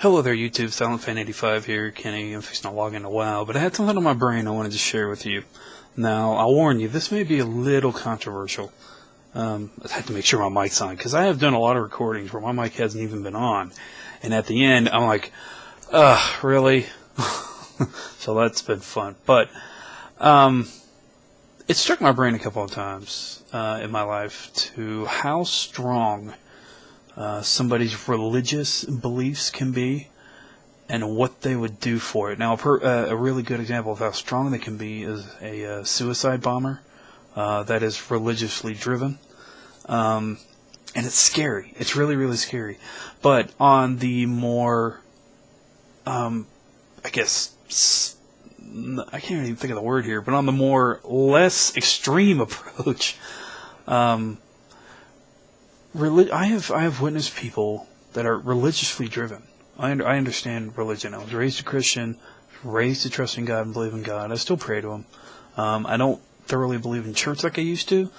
Hello there, YouTube. SilentFan85 here. Kenny. I'm fixing to log in a while, but I had something on my brain I wanted to share with you. Now, I'll warn you, this may be a little controversial. I had to make sure my mic's on, because I have done a lot of recordings where my mic hasn't even been on. And at the end, I'm like, really? So that's been fun. But it struck my brain a couple of times in my life to how strong somebody's religious beliefs can be and what they would do for it. Now, a really good example of how strong they can be is a suicide bomber that is religiously driven. And it's scary. It's really, really scary. But on the more, I guess, I can't even think of the word here, but on the more less extreme approach, I have witnessed people that are religiously driven. I understand religion. I was raised a Christian, raised to trust in God and believe in God. I still pray to Him. I don't thoroughly believe in church like I used to,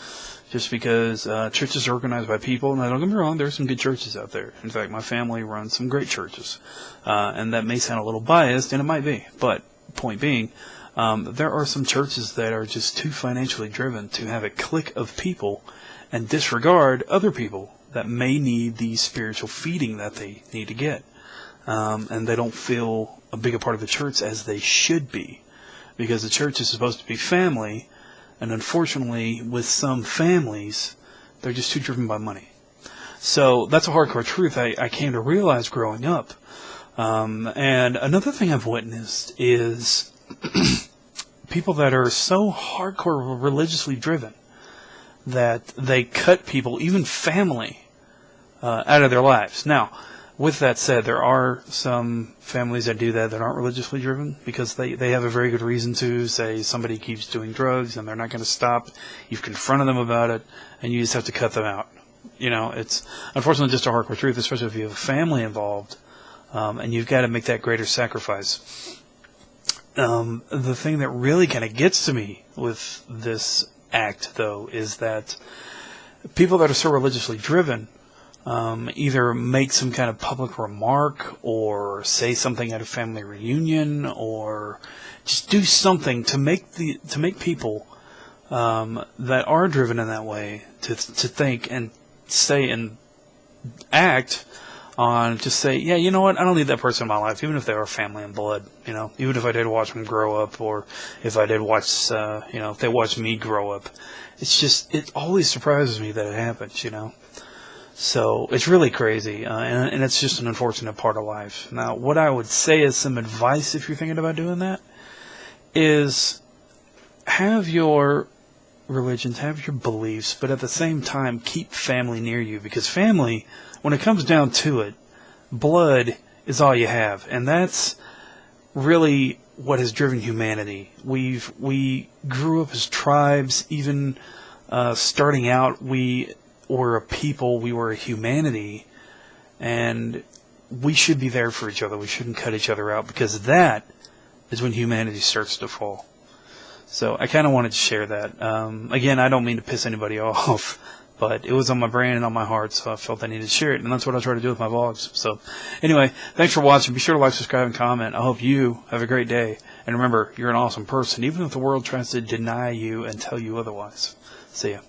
just because churches are organized by people. Now, don't get me wrong, there are some good churches out there. In fact, my family runs some great churches. And that may sound a little biased, and it might be. But point being, there are some churches that are just too financially driven to have a clique of people and disregard other people that may need the spiritual feeding that they need to get. And they don't feel a bigger part of the church as they should be. Because the church is supposed to be family, and unfortunately, with some families, they're just too driven by money. So that's a hardcore truth I came to realize growing up. And another thing I've witnessed is people that are so hardcore religiously driven that they cut people, even family, out of their lives. Now, with that said, there are some families that do that aren't religiously driven because they have a very good reason to. Say somebody keeps doing drugs and they're not going to stop. You've confronted them about it, and you just have to cut them out. You know, it's unfortunately just a hardcore truth, especially if you have a family involved, and you've got to make that greater sacrifice. The thing that really kind of gets to me with this act, though, is that people that are so religiously driven either make some kind of public remark or say something at a family reunion or just do something to make people that are driven in that way to think and say and act on just say, yeah, you know what, I don't need that person in my life, even if they are family and blood, you know, even if I did watch them grow up, or if I did watch, if they watched me grow up. It's just, it always surprises me that it happens, you know. So it's really crazy, and it's just an unfortunate part of life. Now, what I would say is some advice if you're thinking about doing that is have your religions, have your beliefs, but at the same time keep family near you, because family, when it comes down to it, blood is all you have, and that's really what has driven humanity. We grew up as tribes. Even starting out, we were a people, we were a humanity, and we should be there for each other. We shouldn't cut each other out, because that is when humanity starts to fall. So I kind of wanted to share that. Again, I don't mean to piss anybody off, but it was on my brain and on my heart, so I felt I needed to share it, and that's what I try to do with my vlogs. So anyway, thanks for watching. Be sure to like, subscribe, and comment. I hope you have a great day. And remember, you're an awesome person, even if the world tries to deny you and tell you otherwise. See ya.